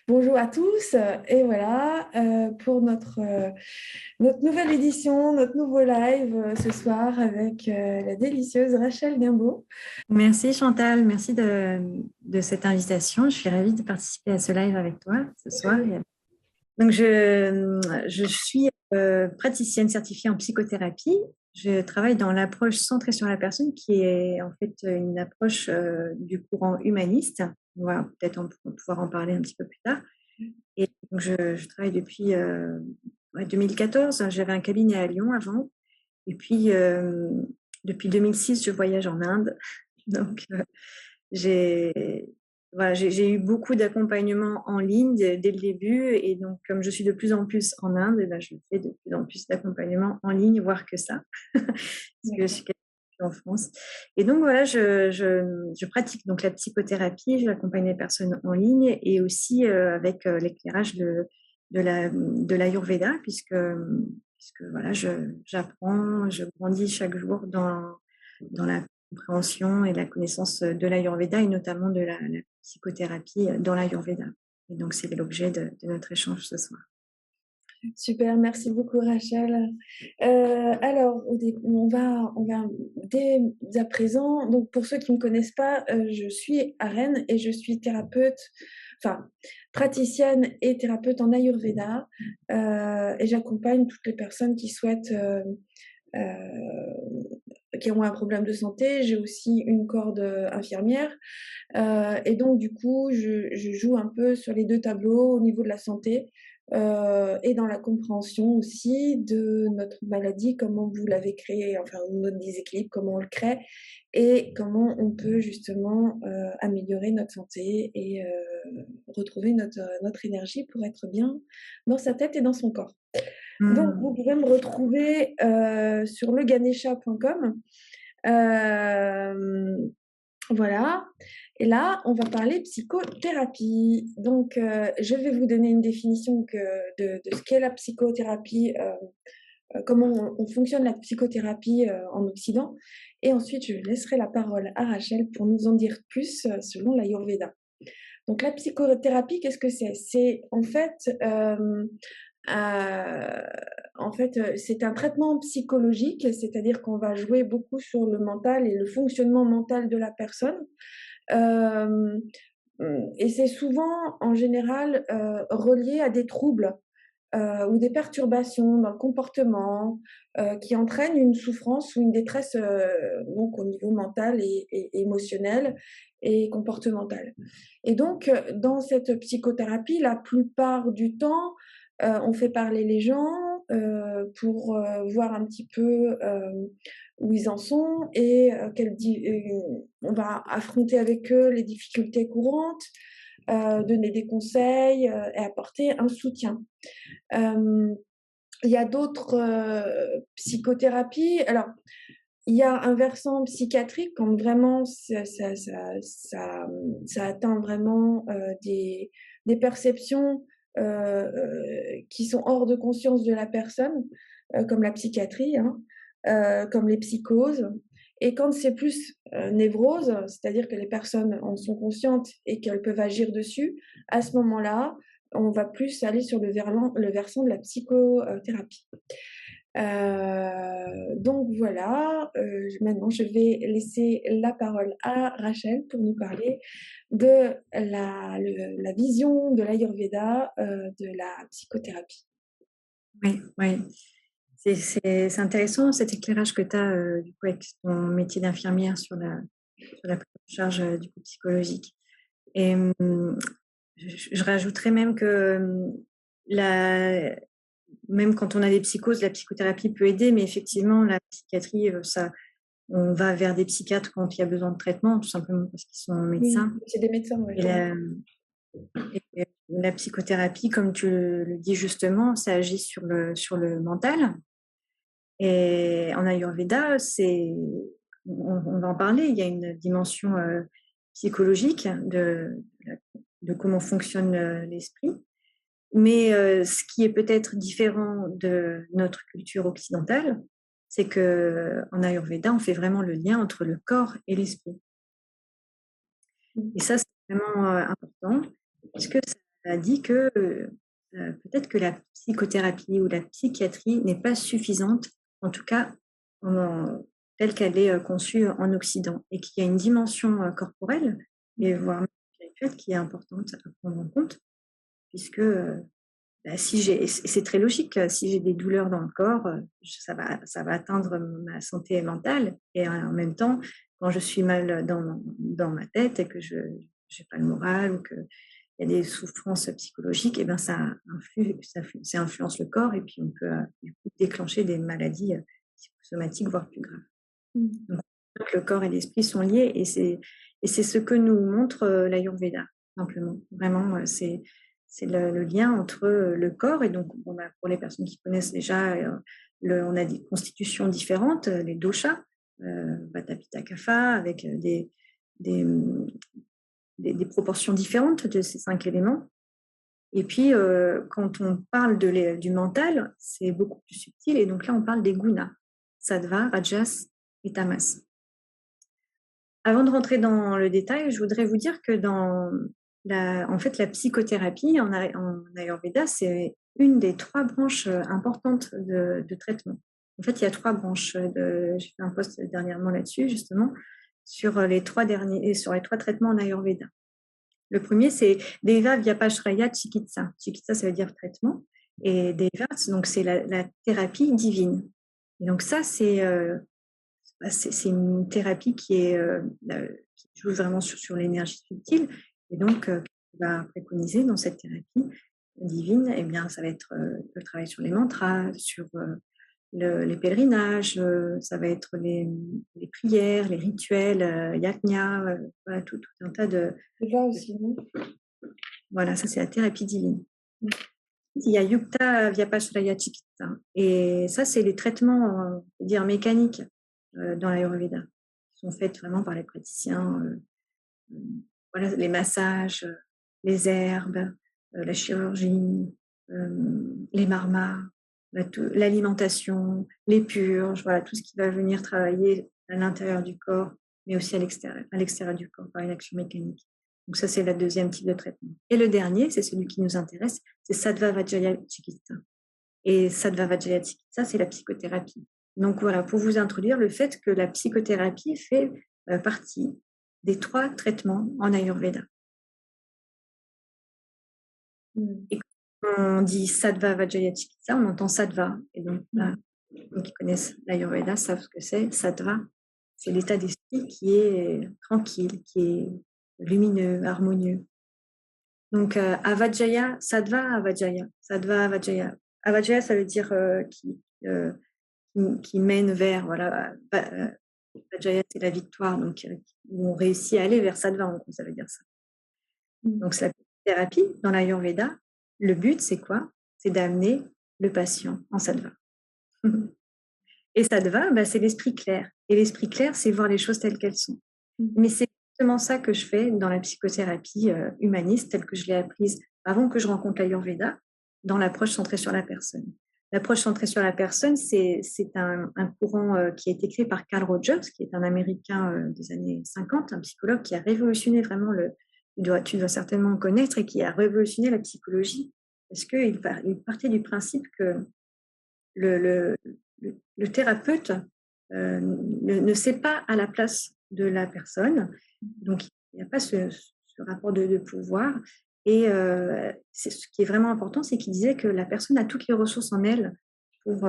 Bonjour à tous, et voilà pour notre nouvelle édition, notre nouveau live ce soir avec la délicieuse Rachel Guimbaud. Merci Chantal, merci de cette invitation. Je suis ravie de participer à ce live avec toi ce soir. Donc, je suis praticienne certifiée en psychothérapie. Je travaille dans l'approche centrée sur la personne, qui est en fait une approche du courant humaniste. On va peut-être pouvoir en parler un petit peu plus tard. Et donc, je travaille depuis 2014. J'avais un cabinet à Lyon avant. Et puis, depuis 2006, je voyage en Inde. Donc, j'ai j'ai eu beaucoup d'accompagnement en ligne dès le début. Et donc, comme je suis de plus en plus en Inde, eh ben, je fais de plus en plus d'accompagnement en ligne, voire que ça, parce que je suis en France. Et donc, voilà, je pratique donc la psychothérapie, j'accompagne les personnes en ligne et aussi avec l'éclairage de l'Ayurveda, puisque voilà, j'apprends, je grandis chaque jour dans la compréhension et la connaissance de l'Ayurveda et notamment de la psychothérapie dans l'Ayurveda. Et donc, c'est l'objet de notre échange ce soir. Super, merci beaucoup Rachel. Alors, on va dès à présent, donc pour ceux qui ne me connaissent pas, je suis à Rennes et je suis thérapeute, enfin praticienne et thérapeute en Ayurveda, et j'accompagne toutes les personnes qui souhaitent qui ont un problème de santé. J'ai aussi une corde infirmière. Et donc, du coup, je joue un peu sur les deux tableaux au niveau de la santé et dans la compréhension aussi de notre maladie, comment vous l'avez créée, enfin, notre déséquilibre, comment on le crée et comment on peut justement améliorer notre santé et retrouver notre énergie pour être bien dans sa tête et dans son corps. Donc, vous pouvez me retrouver sur leganesha.com. Voilà. Et là, on va parler psychothérapie. Donc, je vais vous donner une définition de ce qu'est la psychothérapie, comment on fonctionne la psychothérapie en Occident. Et ensuite, je laisserai la parole à Rachel pour nous en dire plus selon l'Ayurveda. Donc, la psychothérapie, qu'est-ce que c'est? C'est c'est un traitement psychologique, c'est-à-dire qu'on va jouer beaucoup sur le mental et le fonctionnement mental de la personne. Euh, et c'est souvent, en général, relié à des troubles ou des perturbations dans le comportement qui entraînent une souffrance ou une détresse donc au niveau mental et émotionnel et comportemental. Et donc, dans cette psychothérapie, la plupart du temps, on fait parler les gens pour voir un petit peu où ils en sont et on va affronter avec eux les difficultés courantes, donner des conseils et apporter un soutien. Il y a d'autres psychothérapies. Alors, il y a un versant psychiatrique quand vraiment ça atteint vraiment des perceptions qui sont hors de conscience de la personne, comme la psychiatrie, hein, comme les psychoses. Et quand c'est plus névrose, c'est-à-dire que les personnes en sont conscientes et qu'elles peuvent agir dessus, à ce moment-là, on va plus aller sur le versant de la psychothérapie. Donc voilà, maintenant je vais laisser la parole à Rachel pour nous parler de la vision de l'Ayurveda, de la psychothérapie. Oui, oui. C'est intéressant cet éclairage que tu as du coup, avec ton métier d'infirmière sur la prise en charge du coup, psychologique. Et je rajouterais même que même quand on a des psychoses, la psychothérapie peut aider, mais effectivement, la psychiatrie, on va vers des psychiatres quand il y a besoin de traitement, tout simplement parce qu'ils sont Oui, médecins. c'est des médecins, oui. Et la psychothérapie, comme tu le dis justement, ça agit sur le mental. Et en Ayurveda, on va en parler, il y a une dimension psychologique de comment fonctionne l'esprit. Mais ce qui est peut-être différent de notre culture occidentale, c'est qu'en Ayurveda, on fait vraiment le lien entre le corps et l'esprit. Et ça, c'est vraiment important, puisque ça a dit que peut-être que la psychothérapie ou la psychiatrie n'est pas suffisante, en tout cas telle qu'elle est conçue en Occident, et qu'il y a une dimension corporelle, et voire même spirituelle, qui est importante à prendre en compte, puisque c'est très logique, si j'ai des douleurs dans le corps, ça va atteindre ma santé mentale, et en même temps, quand je suis mal dans ma tête et que je n'ai pas le moral, ou qu'il y a des souffrances psychologiques, et ben ça influence le corps, et puis on peut du coup déclencher des maladies psychosomatiques, voire plus graves. Donc, le corps et l'esprit sont liés, et c'est ce que nous montre l'Ayurveda, simplement. Vraiment, c'est le lien entre le corps, et donc pour les personnes qui connaissent déjà, on a des constitutions différentes, les doshas, Vata, Pitta, Kapha, avec des proportions différentes de ces 5 éléments. Et puis, quand on parle du mental, c'est beaucoup plus subtil, et donc là, on parle des gunas, sattva, rajas et tamas. Avant de rentrer dans le détail, je voudrais vous dire que en fait, la psychothérapie en Ayurveda, c'est une des 3 branches importantes de traitement. En fait, il y a 3 branches. J'ai fait un post dernièrement là-dessus, justement, sur les 3 traitements en Ayurveda. Le premier, c'est Deva Vyapashraya Chikitsa. Chikitsa, ça veut dire traitement. Et Deva, donc c'est la thérapie divine. Et donc ça, c'est une thérapie qui joue vraiment sur l'énergie subtile. Et donc, on va préconiser dans cette thérapie divine, eh bien, ça va être le travail sur les mantras, sur les pèlerinages, ça va être les prières, les rituels, yajna, voilà, tout un tas de... Là aussi, non? Voilà, ça c'est la thérapie divine. Il y a Yukta Vyapashraya Chikitsa. Et ça, c'est les traitements, dire mécaniques dans l'Ayurveda, qui sont faits vraiment par les praticiens. Voilà, les massages, les herbes, la chirurgie, les marmas, l'alimentation, les purges, voilà, tout ce qui va venir travailler à l'intérieur du corps, mais aussi à l'extérieur du corps par une action mécanique. Donc ça, c'est le deuxième type de traitement. Et le dernier, c'est celui qui nous intéresse, c'est Sattva Vajaya Chikitsa. Et Sattva Vajaya Chikitsa, c'est la psychothérapie. Donc voilà, pour vous introduire le fait que la psychothérapie fait partie des 3 traitements en Ayurveda. Et quand on dit Sattva Vajaya Chikitsa, on entend Sattva. Et donc, ceux qui connaissent l'Ayurveda savent ce que c'est. Sattva, c'est l'état d'esprit qui est tranquille, qui est lumineux, harmonieux. Donc, Avajaya, Sattva Avajaya. Sattva Avajaya. Avajaya, ça veut dire qui mène vers, voilà, Vajaya, c'est la victoire, donc où on réussit à aller vers Sattva, en gros, ça veut dire ça. Donc, c'est la thérapie dans l'Ayurveda. Le but, c'est quoi? C'est d'amener le patient en Sattva. Et Sattva, c'est l'esprit clair. Et l'esprit clair, c'est voir les choses telles qu'elles sont. Mais c'est exactement ça que je fais dans la psychothérapie humaniste, telle que je l'ai apprise avant que je rencontre l'Ayurveda, dans l'approche centrée sur la personne. L'approche centrée sur la personne, c'est un courant qui a été créé par Carl Rogers, qui est un Américain des années 50, un psychologue qui a révolutionné vraiment tu dois certainement le connaître, et qui a révolutionné la psychologie, parce qu'il partait du principe que le thérapeute ne sait pas à la place de la personne, donc il n'y a pas ce rapport de pouvoir. Et ce qui est vraiment important, c'est qu'il disait que la personne a toutes les ressources en elle pour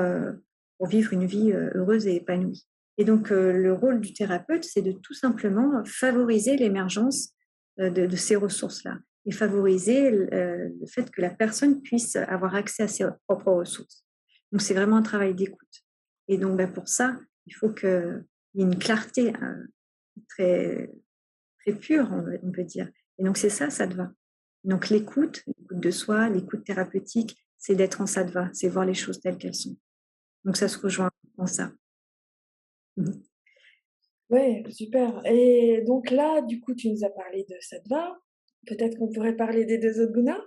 vivre une vie heureuse et épanouie. Et donc, le rôle du thérapeute, c'est de tout simplement favoriser l'émergence de ces ressources-là, et favoriser le fait que la personne puisse avoir accès à ses propres ressources. Donc, c'est vraiment un travail d'écoute. Et donc, pour ça, il faut qu'il y ait une clarté très, très pure, on peut dire. Et donc, c'est ça Sattva. Donc, l'écoute de soi, l'écoute thérapeutique, c'est d'être en Sattva, c'est voir les choses telles qu'elles sont. Donc, ça se rejoint en ça. Oui, super. Et donc là, du coup, tu nous as parlé de Sattva. Peut-être qu'on pourrait parler des 2 autres gunas?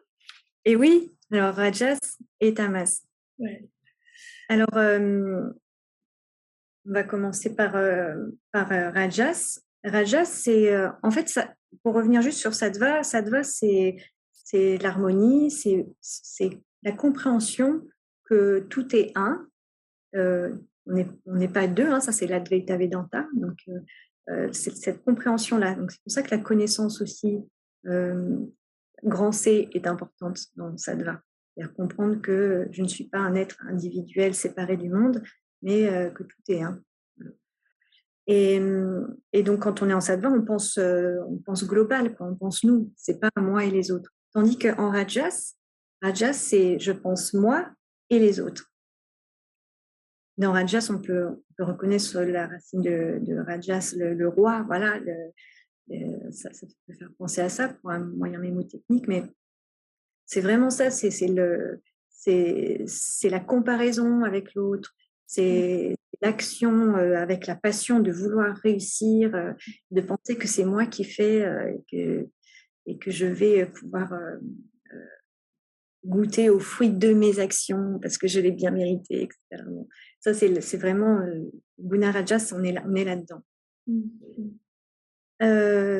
Et oui, alors Rajas et Tamas. Ouais. Alors, on va commencer par Rajas. Rajas, c'est en fait, ça, pour revenir juste sur Sattva, c'est c'est l'harmonie, c'est la compréhension que tout est un. On n'est pas deux, hein, ça c'est l'Advaita Vedanta. Donc, c'est cette compréhension-là. Donc, c'est pour ça que la connaissance aussi, grand C, est importante dans Sattva. C'est-à-dire comprendre que je ne suis pas un être individuel séparé du monde, mais que tout est un. Et, et donc, quand on est en Sattva, on pense global, quoi. On pense nous, c'est pas moi et les autres. Tandis qu'en Rajas, c'est je pense moi et les autres. Dans Rajas, on peut reconnaître la racine de Rajas, le roi, voilà, ça peut faire penser à ça pour un moyen mémotechnique, mais c'est vraiment ça, c'est la comparaison avec l'autre, c'est l'action avec la passion de vouloir réussir, de penser que c'est moi qui fais et que je vais pouvoir goûter aux fruits de mes actions parce que je l'ai bien mérité, etc. Ça, c'est vraiment Guna Rajas, on est là-dedans.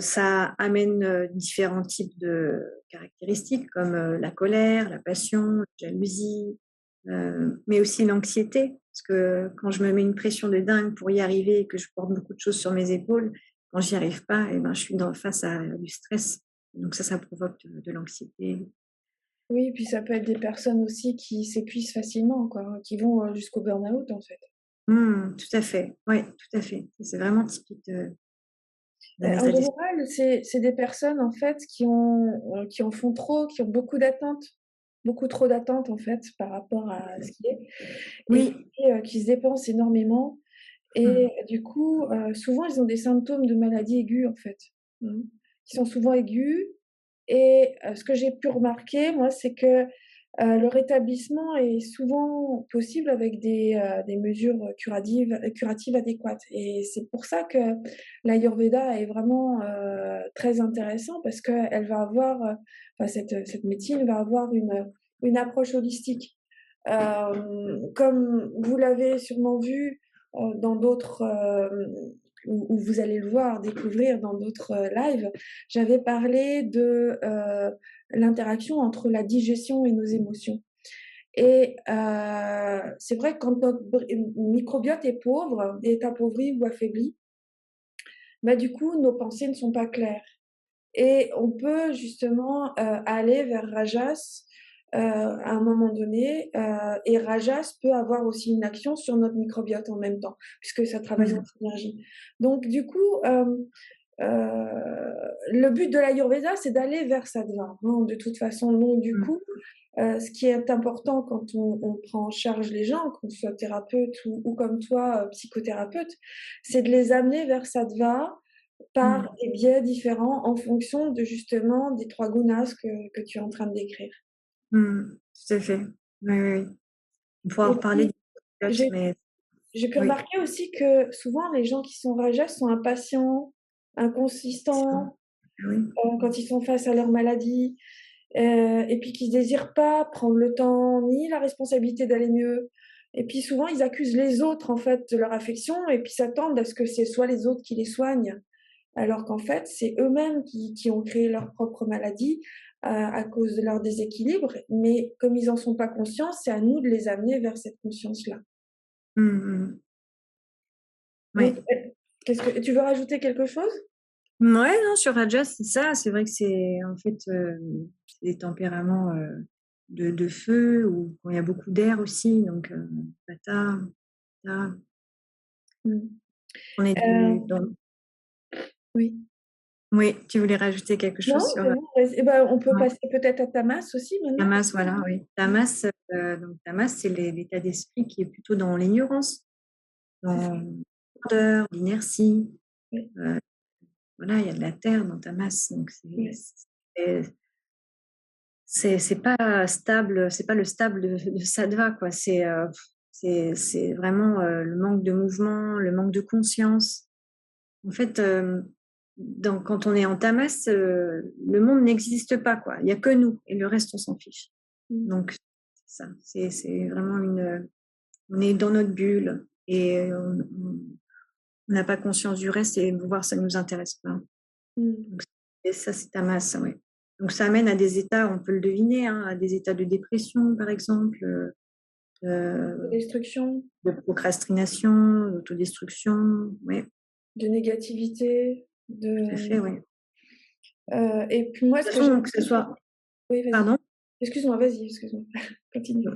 Ça amène différents types de caractéristiques comme la colère, la passion, la jalousie, mais aussi l'anxiété. Parce que quand je me mets une pression de dingue pour y arriver et que je porte beaucoup de choses sur mes épaules, quand j'y arrive pas, eh ben, je suis face à du stress. Donc ça provoque de l'anxiété. Oui, puis ça peut être des personnes aussi qui s'épuisent facilement, quoi, qui vont jusqu'au burn-out, en fait. Tout à fait, oui, tout à fait. C'est vraiment typique d'un En état d'esprit. général, c'est des personnes, en fait, qui en font trop, qui ont beaucoup d'attentes, beaucoup trop d'attentes, en fait, par rapport à ce qui est, et Oui. puis, qui se dépensent énormément. Et du coup, souvent, ils ont des symptômes de maladie aiguë, en fait, qui sont souvent aigus. Et ce que j'ai pu remarquer, moi, c'est que le rétablissement est souvent possible avec des mesures curatives adéquates. Et c'est pour ça que l'Ayurveda est vraiment très intéressant parce qu'elle va avoir, enfin, cette médecine va avoir une approche holistique. Comme vous l'avez sûrement vu dans d'autres, où vous allez le voir, découvrir dans d'autres lives, j'avais parlé de l'interaction entre la digestion et nos émotions. Et c'est vrai que quand notre microbiote est pauvre, est appauvri ou affaibli, bah, du coup, nos pensées ne sont pas claires. Et on peut justement aller vers Rajas à un moment donné, et Rajas peut avoir aussi une action sur notre microbiote en même temps, puisque ça travaille en synergie. Donc du coup, le but de l'Ayurveda, c'est d'aller vers Sattva, hein, de toute façon. Donc du coup, ce qui est important quand on prend en charge les gens, qu'on soit thérapeute ou comme toi, psychothérapeute, c'est de les amener vers Sattva par des biais différents en fonction de justement des 3 gunas que tu es en train de décrire. Tout à fait. Oui, oui, oui. On pourra en Et reparler puis, du pilote, j'ai mais j'ai pu oui, remarquer aussi que souvent les gens qui sont rajas sont impatients, c'est bon. inconsistants, Oui. quand ils sont face à leur maladie, et puis qui désirent pas prendre le temps ni la responsabilité d'aller mieux. Et puis souvent ils accusent les autres en fait de leur affection et puis s'attendent à ce que c'est soit les autres qui les soignent. Alors qu'en fait, c'est eux-mêmes qui ont créé leur propre maladie à cause de leur déséquilibre. Mais comme ils n'en sont pas conscients, c'est à nous de les amener vers cette conscience-là. Donc, Oui. qu'est-ce que tu veux rajouter quelque chose? Ouais, non, sur Raja, c'est ça. C'est vrai que c'est en fait c'est des tempéraments de feu ou quand il y a beaucoup d'air aussi. Donc, Vata, Pitta. Mmh. On est Euh, dans... oui. Oui, tu voulais rajouter quelque chose Non, sur c'est bon. Eh ben, on peut ouais. passer peut-être à Tamas aussi maintenant. Tamas, voilà, oui. Tamas, donc Tamas, c'est l'état d'esprit qui est plutôt dans l'ignorance, C'est ça. dans l'ordre, l'inertie. Oui. Voilà, il y a de la terre dans Tamas, donc Oui. c'est pas stable, c'est pas le stable de Sattva, quoi. C'est vraiment le manque de mouvement, le manque de conscience. En fait, quand on est en Tamas, le monde n'existe pas, quoi. Il n'y a que nous et le reste, on s'en fiche. Donc, c'est ça, c'est vraiment on est dans notre bulle et on n'a pas conscience du reste et voir ça ne nous intéresse pas. Donc, et ça, c'est Tamas, oui. Donc, ça amène à des états, on peut le deviner, hein, à des états de dépression, par exemple, Destruction, de procrastination, d'autodestruction. Oui, de négativité, tout à fait, oui. et puis moi, De ce toute que j'ai... façon, que ce soit... Oui, vas-y. Pardon? Excuse-moi, vas-y, excuse-moi. Continue.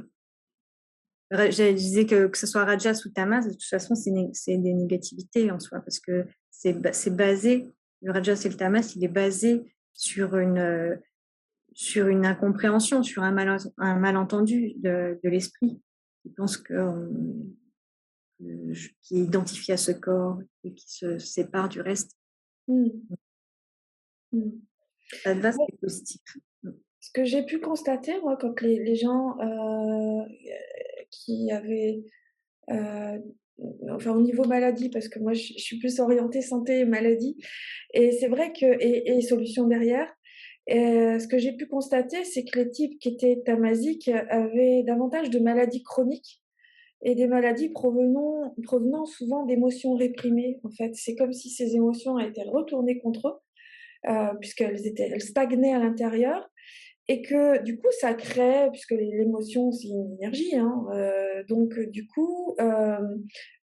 Je disais que ce soit Rajas ou Tamas, de toute façon, c'est des négativités en soi, parce que c'est basé, le Rajas et le Tamas, il est basé sur une incompréhension, sur un malentendu de l'esprit, qui pense qui est identifié à ce corps et qui se sépare du reste. Mm. Tattva, c'est positif. Ce que j'ai pu constater, moi, quand les gens qui avaient, euh, enfin au niveau maladie, parce que moi je suis plus orientée santé et maladie, et c'est vrai que, et solutions derrière, ce que j'ai pu constater, c'est que les types qui étaient tamasiques avaient davantage de maladies chroniques et des maladies provenant souvent d'émotions réprimées, en fait. C'est comme si ces émotions étaient retournées contre eux, elles stagnaient à l'intérieur. Et que du coup, ça crée, puisque l'émotion, c'est une énergie, hein, donc du coup,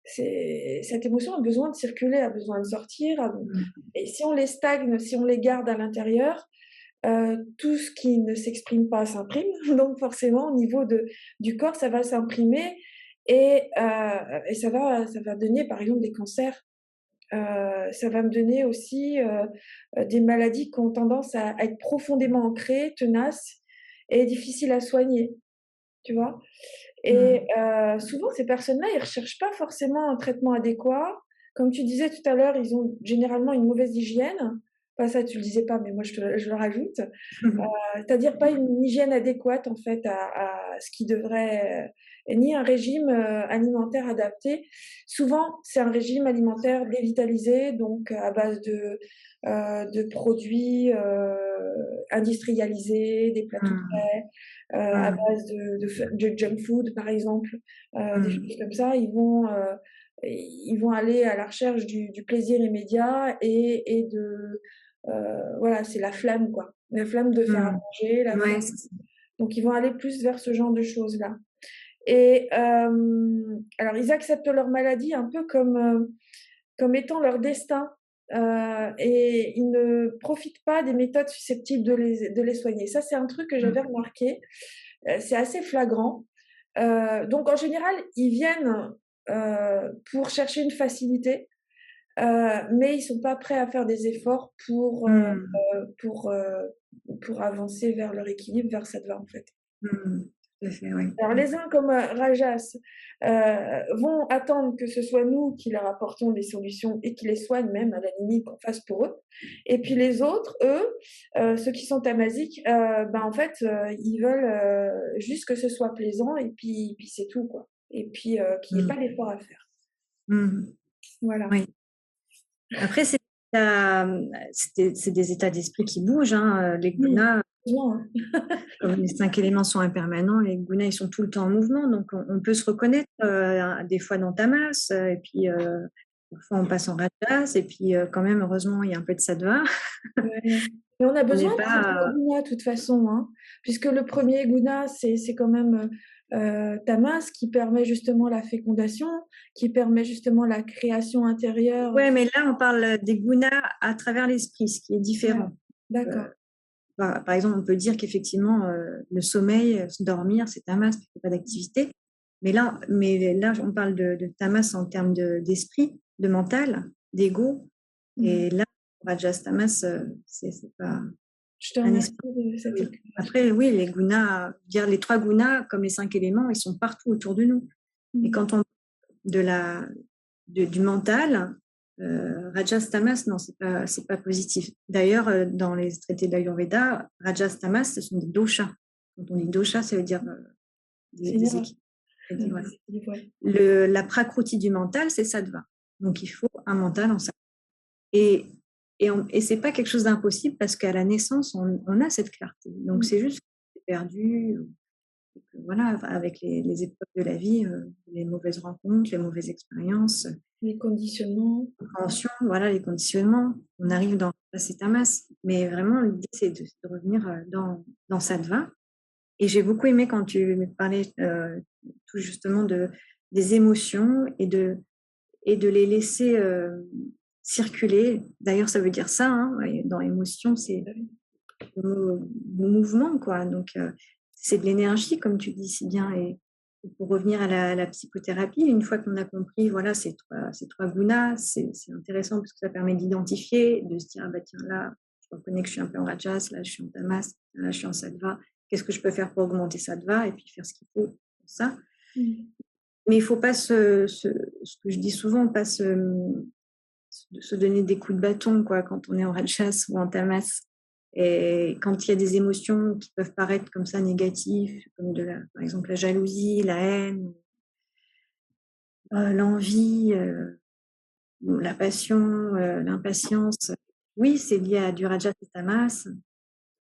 cette émotion a besoin de circuler, a besoin de sortir. Et si on les stagne, si on les garde à l'intérieur, tout ce qui ne s'exprime pas s'imprime. Donc forcément, au niveau du corps, ça va s'imprimer et ça va donner, par exemple, des cancers. Ça va me donner aussi des maladies qui ont tendance à être profondément ancrées, tenaces et difficiles à soigner, tu vois. Et souvent, ces personnes-là, ils ne recherchent pas forcément un traitement adéquat. Comme tu disais tout à l'heure, ils ont généralement une mauvaise hygiène. Enfin, ça, tu le disais pas, mais moi, je le rajoute. C'est-à-dire pas une hygiène adéquate, en fait, à ce qui devrait, ni un régime alimentaire adapté. Souvent, c'est un régime alimentaire dévitalisé, donc à base de produits industrialisés, des plats tout faits, à base de junk food, par exemple, des choses comme ça. Ils vont aller à la recherche du plaisir immédiat et voilà, c'est la flamme, quoi. La flamme de faire à manger, la flamme. Ouais, Donc, ils vont aller plus vers ce genre de choses-là. Et alors, ils acceptent leur maladie un peu comme étant leur destin. Et ils ne profitent pas des méthodes susceptibles de les soigner. Ça, c'est un truc que j'avais remarqué. C'est assez flagrant. Donc, en général, ils viennent pour chercher une facilité, mais ils sont pas prêts à faire des efforts pour, euh, pour avancer vers leur équilibre, vers cette voie, en fait. Tout à fait, oui. Alors, les uns comme Rajas vont attendre que ce soit nous qui leur apportions des solutions et qui les soignent même, à la limite, qu'on fasse pour eux. Et puis les autres, eux, ceux qui sont tamasiques, ben, en fait, ils veulent juste que ce soit plaisant et puis c'est tout, quoi. Et puis qu'il n'y ait pas d'effort à faire. Voilà. Oui. Après, c'est des états d'esprit qui bougent. Hein. Les gunas, comme les 5 éléments sont impermanents, les gunas, ils sont tout le temps en mouvement. Donc, on peut se reconnaître des fois dans Tamas, et puis parfois on passe en Rajas, et puis quand même, heureusement, il y a un peu de Sattva. Ouais. Mais on a On besoin n'est de ces trois pas. gunas, de toute façon, hein, puisque le premier guna, c'est quand même tamas, qui permet justement la fécondation, qui permet justement la création intérieure. Ouais, mais là, on parle des gunas à travers l'esprit, ce qui est Ouais, différent. d'accord. Par exemple, on peut dire qu'effectivement, le sommeil, dormir, c'est tamas, il n'y a pas d'activité. Mais là, on parle de tamas en termes d'esprit, de mental, d'ego. Et là, rajas tamas, c'est pas Je te un remercie esprit. de cette Oui. éclairage. Après, oui, les gunas, dire les 3 gunas, comme les 5 éléments, ils sont partout autour de nous. Et quand on du mental, Rajas Tamas, non, c'est pas positif. D'ailleurs, dans les traités d'Ayurveda, Rajas Tamas, ce sont des doshas. Quand on dit dosha, ça veut dire des équilibres. La prakruti du mental, c'est sattva. Donc, il faut un mental en sattva. Et c'est pas quelque chose d'impossible parce qu'à la naissance, on a cette clarté. Donc, c'est juste que c'est perdu. Et que, voilà, avec les épreuves de la vie, les mauvaises rencontres, les mauvaises expériences, Les conditionnements. compréhension, voilà, les conditionnements, on arrive dans c'est Tamas. Mais vraiment, l'idée, c'est de revenir dans Sattva. Et j'ai beaucoup aimé quand tu me parlais tout justement des émotions et de les laisser circuler. D'ailleurs, ça veut dire ça, hein, dans émotion, c'est le mouvement, quoi. Donc, c'est de l'énergie, comme tu dis si bien. Et pour revenir à la psychothérapie, une fois qu'on a compris, voilà, ces trois gunas, c'est intéressant parce que ça permet d'identifier, de se dire, ah bah tiens, là, je reconnais que je suis un peu en rajas, là, je suis en tamas, là, je suis en sattva. Qu'est-ce que je peux faire pour augmenter sattva et puis faire ce qu'il faut pour ça. Mais il ne faut pas ce que je dis souvent, pas se donner des coups de bâton, quoi, quand on est en rajas ou en tamas. Et quand il y a des émotions qui peuvent paraître comme ça négatives, comme par exemple la jalousie, la haine, l'envie, la passion, l'impatience, oui, c'est lié à du rajas et tamas,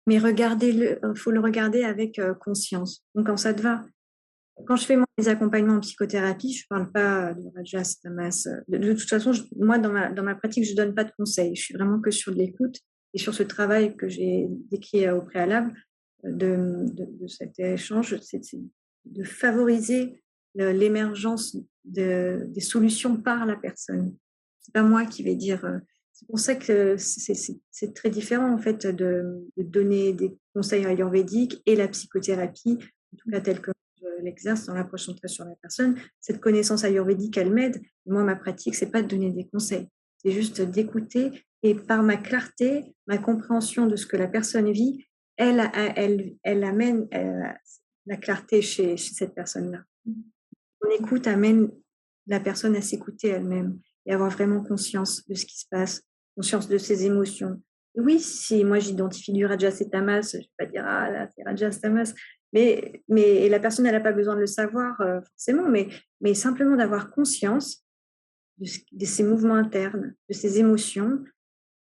mais faut le regarder avec conscience. Donc quand ça te va. Quand je fais mes accompagnements en psychothérapie, je ne parle pas de rajas, tamas. De toute façon, moi, dans ma pratique, je ne donne pas de conseils. Je suis vraiment que sur de l'écoute et sur ce travail que j'ai décrit au préalable de cet échange, c'est de favoriser l'émergence des solutions par la personne. C'est pas moi qui vais dire. C'est pour ça que c'est très différent en fait de donner des conseils ayurvédiques et la psychothérapie, en tout cas telle que je l'exerce dans l'approche centrée sur la personne. Cette connaissance ayurvédique, elle m'aide. Moi, ma pratique, c'est pas de donner des conseils, c'est juste d'écouter et par ma clarté, ma compréhension de ce que la personne vit, elle amène la clarté chez cette personne-là. Mon écoute amène la personne à s'écouter elle-même et avoir vraiment conscience de ce qui se passe, conscience de ses émotions. Et oui, si moi j'identifie du rajas et tamas, je ne vais pas dire ah là c'est rajas tamas, mais et la personne elle n'a pas besoin de le savoir forcément, mais simplement d'avoir conscience de ses mouvements internes, de ses émotions,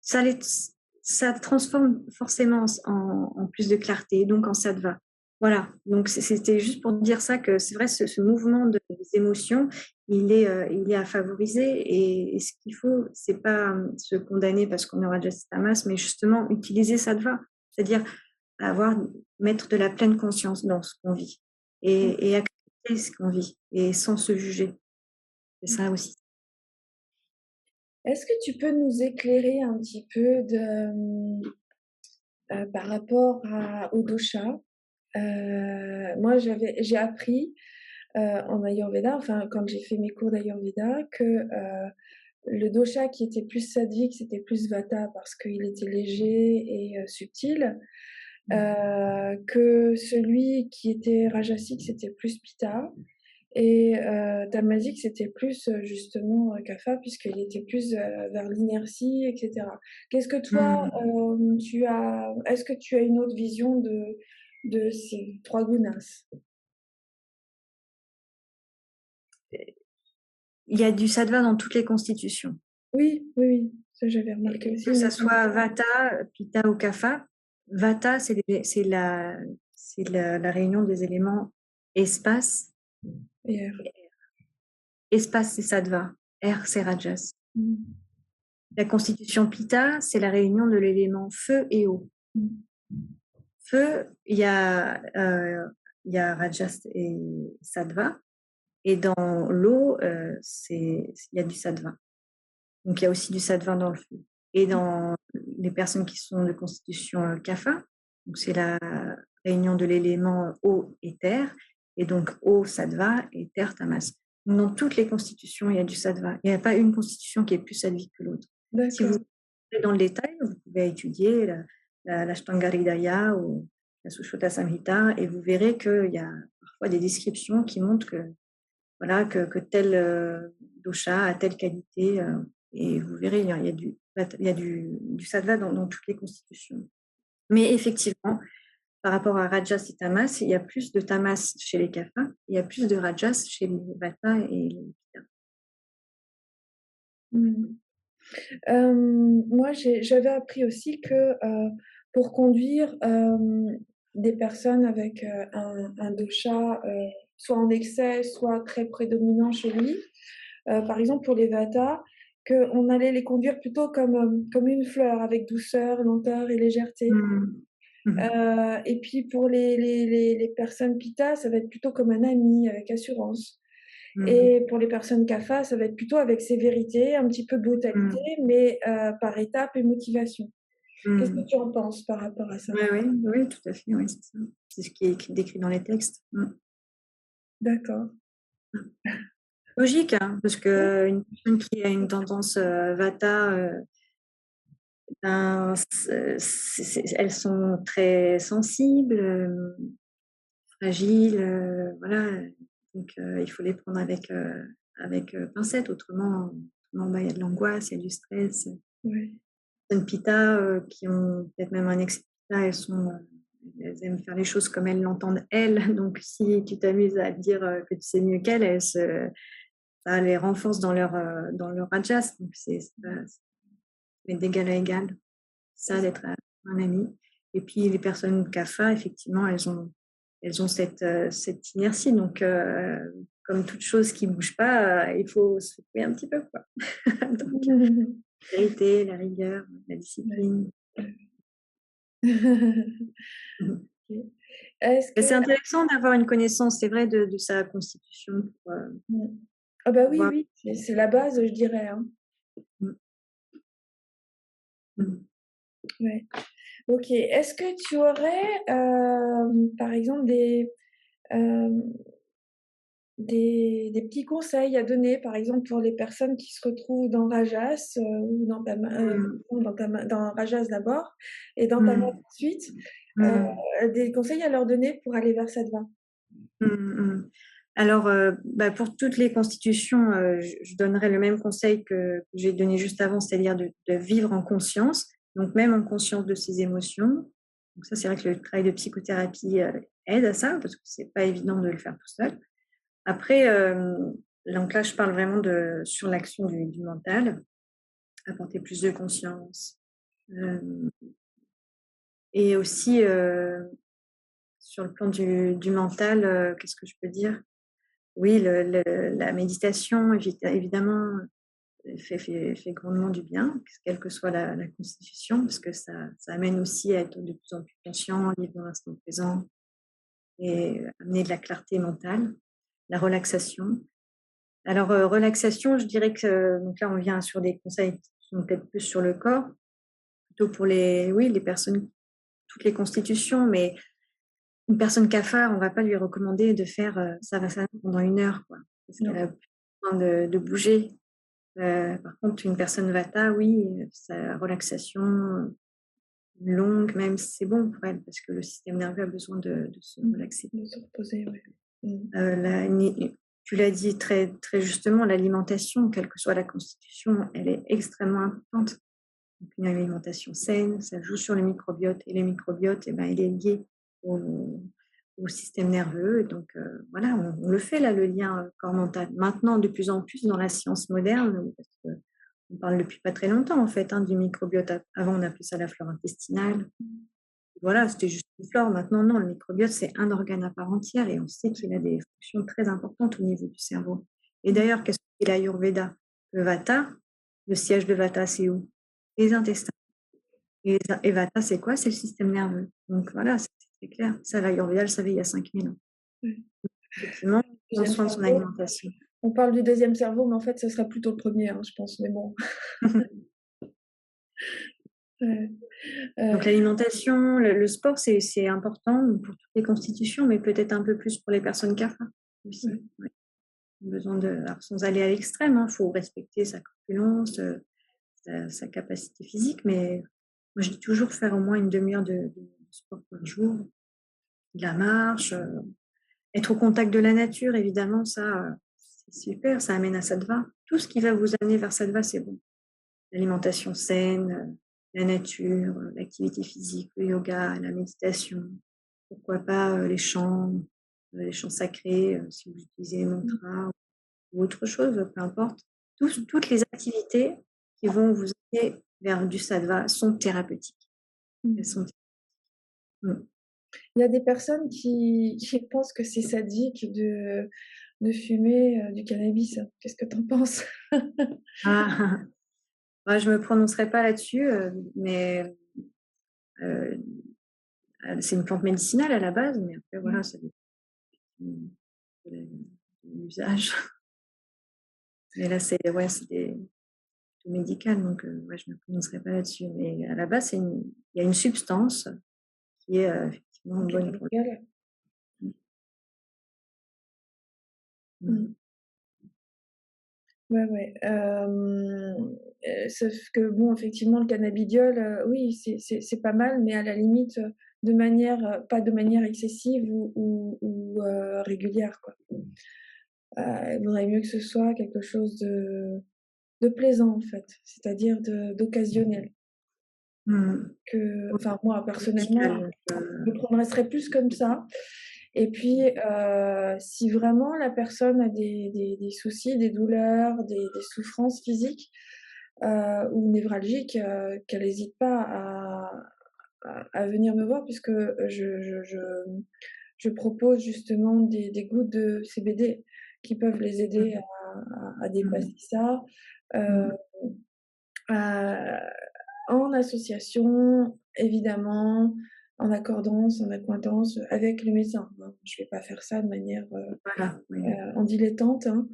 ça transforme forcément en plus de clarté, donc en sattva. Voilà, donc c'était juste pour dire ça, que c'est vrai, ce mouvement des émotions, il est à favoriser, et ce qu'il faut, c'est pas se condamner parce qu'on aura déjà tamas, mais justement utiliser sattva, c'est-à-dire mettre de la pleine conscience dans ce qu'on vit et accepter ce qu'on vit et sans se juger. C'est ça aussi. Est-ce que tu peux nous éclairer un petit peu par rapport au dosha? Moi, j'ai appris en Ayurveda, enfin, quand j'ai fait mes cours d'Ayurveda, que le dosha qui était plus sattvique, c'était plus vata parce qu'il était léger et subtil. Que celui qui était rajasique, c'était plus pitta. Et tamasique, c'était plus justement kapha, puisqu'il était plus vers l'inertie, etc. Qu'est-ce que toi, est-ce que tu as une autre vision de ces trois gunas? Il y a du sattva dans toutes les constitutions. Oui, oui, oui, ça j'avais remarqué aussi. Que ça soit vata, pitta ou kapha, vata, c'est la réunion des éléments espace. Et air. Espace, c'est sattva. Air, c'est rajas. Mm. La constitution pitta, c'est la réunion de l'élément feu et eau. Mm. Feu, il y a rajas et sattva. Et dans l'eau, il y a du sattva. Donc, il y a aussi du sattva dans le feu. Et dans les personnes qui sont de constitution kapha, donc c'est la réunion de l'élément eau et terre, et donc eau sattva et terre tamas. Donc, dans toutes les constitutions, il y a du sattva. Il n'y a pas une constitution qui est plus sattvique que l'autre. Si vous allez dans le détail, vous pouvez étudier l'Ashtanga Hridaya ou la Sushruta Samhita, et vous verrez qu'il y a parfois des descriptions qui montrent que tel dosha a telle qualité. Et vous verrez, il y a du sattva dans toutes les constitutions. Mais effectivement, par rapport à rajas et tamas, il y a plus de tamas chez les kaphas, il y a plus de rajas chez les vata et les pitta. Moi, j'avais appris aussi que pour conduire des personnes avec un dosha soit en excès, soit très prédominant chez lui. Par exemple, pour les Vata, qu'on allait les conduire plutôt comme une fleur, avec douceur, lenteur et légèreté. Et puis pour les personnes Pitta, ça va être plutôt comme un ami, avec assurance. Et pour les personnes Kapha, ça va être plutôt avec sévérité, un petit peu brutalité, mais par étapes et motivation. Qu'est-ce que tu en penses par rapport à ça? Oui, tout à fait, oui, c'est ça. C'est ce qui est décrit dans les textes. D'accord. Logique, hein, parce qu'une personne qui a une tendance Vata, elles sont très sensibles, fragiles, voilà. Donc, il faut les prendre avec pincette. Autrement, il y a de l'angoisse, il y a du stress. Oui. Les personnes Pitta qui ont peut-être même un excès de Pitta, elles aiment faire les choses comme elles l'entendent, elles. Donc, si tu t'amuses à dire que tu sais mieux qu'elles, ça les renforce dans leur rajas. Donc, c'est d'égal à égal. Ça, d'être un ami. Et puis, les personnes Kapha, effectivement, elles ont cette inertie. Donc, comme toute chose qui ne bouge pas, il faut se secouer un petit peu, quoi. Donc, la vérité, la rigueur, la discipline. C'est intéressant d'avoir une connaissance, c'est vrai, de sa constitution. Ah bah oui, c'est la base, je dirais. Hein. Ouais. Ok. Est-ce que tu aurais, par exemple, des petits conseils à donner, par exemple, pour les personnes qui se retrouvent dans Rajas ou dans Rajas d'abord et dans Tamas ensuite, des conseils à leur donner pour aller vers Sattva? Alors, pour toutes les constitutions, je donnerais le même conseil que j'ai donné juste avant, c'est-à-dire de vivre en conscience, donc même en conscience de ses émotions. Donc ça, c'est vrai que le travail de psychothérapie aide à ça, parce que c'est pas évident de le faire tout seul. Après, donc là, je parle vraiment sur l'action du mental, apporter plus de conscience. Et aussi, sur le plan du mental, qu'est-ce que je peux dire? Oui, la méditation, évidemment, fait grandement du bien, quelle que soit la constitution, parce que ça amène aussi à être de plus en plus conscient, vivre dans l'instant présent et amener de la clarté mentale, la relaxation. Alors, relaxation, je dirais que, donc là, on vient sur des conseils qui sont peut-être plus sur le corps, plutôt pour les personnes, toutes les constitutions, mais une personne cafard, on ne va pas lui recommander de faire savasana pendant 1 heure, quoi, parce qu'elle a besoin de bouger. Par contre, une personne vata, oui, sa relaxation longue, même, c'est bon pour elle, parce que le système nerveux a besoin de se relaxer. De se reposer, oui. Tu l'as dit très, très justement, l'alimentation, quelle que soit la constitution, elle est extrêmement importante. Donc, une alimentation saine, ça joue sur le microbiote, et le microbiote, il est lié au système nerveux. Et donc, voilà, on le fait là, le lien corps-mental. Maintenant, de plus en plus dans la science moderne, parce qu'on parle depuis pas très longtemps, en fait, du microbiote. Avant, on appelait ça la flore intestinale. Voilà, c'était juste une flore. Maintenant, non, le microbiote, c'est un organe à part entière et on sait qu'il a des fonctions très importantes au niveau du cerveau. Et d'ailleurs, qu'est-ce qu'est l'Ayurveda? Le Vata, le siège de Vata, c'est où? Les intestins. Et Vata, c'est quoi? C'est le système nerveux. Donc voilà, c'est clair. Ça, l'Ayurveda le savait il y a 5000 ans. Effectivement, prendre soin de son alimentation. On parle du deuxième cerveau, mais en fait, ce serait plutôt le premier, je pense. Mais bon. Donc l'alimentation, le sport, c'est important pour toutes les constitutions, mais peut-être un peu plus pour les personnes CAFA aussi. Ouais. Besoin alors, sans aller à l'extrême, faut respecter sa corpulence, sa capacité physique, mais moi je dis toujours faire au moins une demi-heure de sport par jour, de la marche, être au contact de la nature, évidemment, ça c'est super, ça amène à Sattva. Tout ce qui va vous amener vers Sattva, c'est bon. L'alimentation saine, la nature, l'activité physique, le yoga, la méditation, pourquoi pas les chants sacrés, si vous utilisez les mantras ou autre chose, peu importe. Toutes les activités qui vont vous amener vers du sattva sont thérapeutiques. Elles sont Il y a des personnes qui pensent que c'est sadique de fumer, du cannabis. Qu'est-ce que tu en penses? Ah, bah, je me prononcerai pas là-dessus, mais euh, c'est une plante médicinale à la base, mais après, voilà, ça dépend de l'usage. Mais là, c'est tout médical, donc ouais, je ne me prononcerai pas là-dessus. Mais à la base, il y a une substance qui est effectivement bonne pour Nickel. le. Mmh. Ouais, ouais, sauf que bon, effectivement, le cannabidiol, oui, c'est pas mal, mais à la limite, de manière, pas de manière excessive ou régulière, quoi. Il vaudrait mieux que ce soit quelque chose de plaisant, en fait, c'est-à-dire d'occasionnel. Mm. Enfin, moi, personnellement, Médical, je le prendrais plus comme ça. Et puis, si vraiment la personne a des soucis, des douleurs, des souffrances physiques, ou névralgiques, qu'elle hésite pas à venir me voir puisque, je propose justement des gouttes de CBD qui peuvent les aider à dépasser mm, ça, heu, mm, à en association, évidemment, en accordance, en accointance avec le médecin, hein. Je vais pas faire ça de manière, voilà, oui. en dilettante, hein.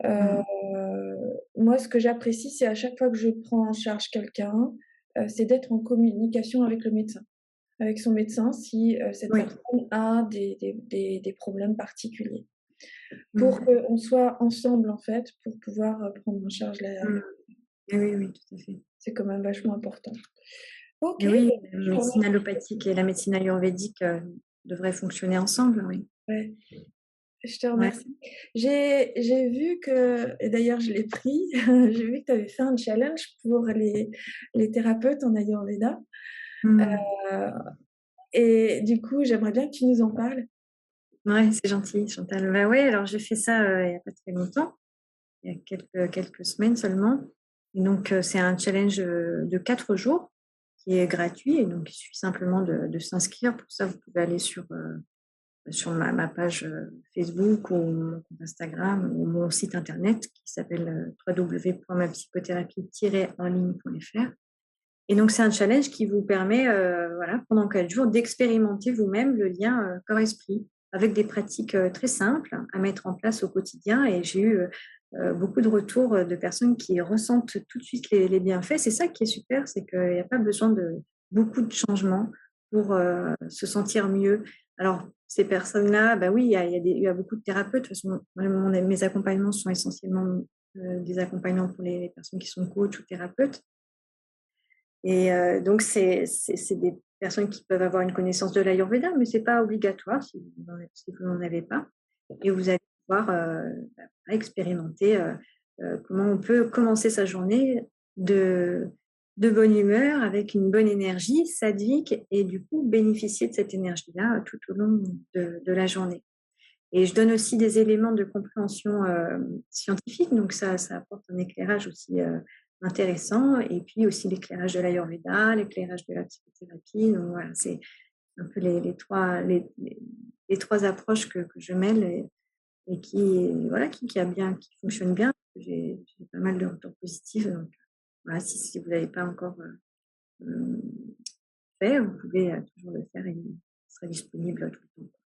Heu, Mm, Moi, ce que j'apprécie, c'est à chaque fois que je prends en charge quelqu'un, c'est d'être en communication avec le médecin. Avec son médecin si, cette oui. personne a des problèmes particuliers. Pour Mm, qu'on soit ensemble, en fait, pour pouvoir, prendre en charge la mm. Et oui, oui, tout à fait. c'est quand même vachement important. OK, Et oui, bah, la je te médecine remercie. allopathique et la médecine ayurvédique devraient fonctionner ensemble, oui. Ouais, je te Ouais. remercie. J'ai vu que et d'ailleurs je l'ai pris, j'ai vu que tu avais fait un challenge pour les thérapeutes en ayurveda, Mm. heu et du coup, j'aimerais bien que tu nous en parles. Ouais, c'est gentil, Chantal. Bah ouais, alors j'ai fait ça il n'y a pas très longtemps, il y a quelques semaines seulement. Et donc, c'est un challenge de 4 jours qui est gratuit. Et donc, il suffit simplement de s'inscrire. Pour ça, vous pouvez aller sur ma page Facebook ou mon compte Instagram ou mon site internet qui s'appelle www.mapsychothérapie-enligne.fr. Et donc, c'est un challenge qui vous permet, voilà, pendant 4 jours, d'expérimenter vous-même le lien corps-esprit avec des pratiques très simples à mettre en place au quotidien. Et j'ai eu beaucoup de retours de personnes qui ressentent tout de suite les bienfaits. C'est ça qui est super, c'est qu'il n'y a pas besoin de beaucoup de changements pour se sentir mieux. Alors, ces personnes-là, bah oui, il y a beaucoup de thérapeutes. De toute façon, mes accompagnements sont essentiellement des accompagnements pour les personnes qui sont coachs ou thérapeutes. Et donc, c'est des personnes qui peuvent avoir une connaissance de l'Ayurveda, mais ce n'est pas obligatoire si vous n'en avez pas. Et vous allez pouvoir expérimenter comment on peut commencer sa journée de, de bonne humeur, avec une bonne énergie, sadvique, et du coup bénéficier de cette énergie-là tout au long de la journée. Et je donne aussi des éléments de compréhension scientifique, donc ça apporte un éclairage aussi intéressant, et puis aussi l'éclairage de l'Ayurveda, l'éclairage de la psychothérapie. Donc voilà, c'est un peu les trois approches que je mêle et voilà, qui fonctionnent bien. J'ai pas mal de retours positifs. Donc voilà, si vous n'avez pas encore euh, fait, vous pouvez toujours le faire et il sera disponible tout le temps.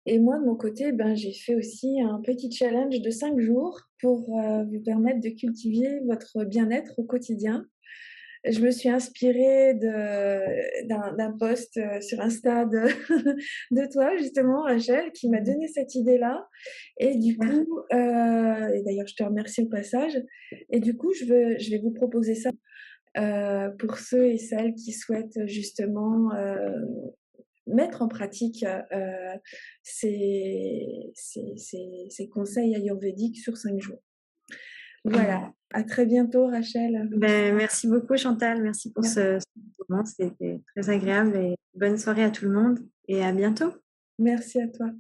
Et moi, de mon côté, ben, j'ai fait aussi un petit challenge de 5 jours pour, vous permettre de cultiver votre bien-être au quotidien. Je me suis inspirée d'un post, sur Insta de de toi justement, Rachel, qui m'a donné cette idée-là et du Super. coup, et d'ailleurs je te remercie au passage et du coup je vais vous proposer ça, pour ceux et celles qui souhaitent justement, mettre en pratique, ces conseils ayurvédiques sur 5 jours. Voilà, à très bientôt Rachel. Ben, merci beaucoup Chantal, merci pour Mer ce moment, c'était très agréable, et bonne soirée à tout le monde et à bientôt. merci à toi.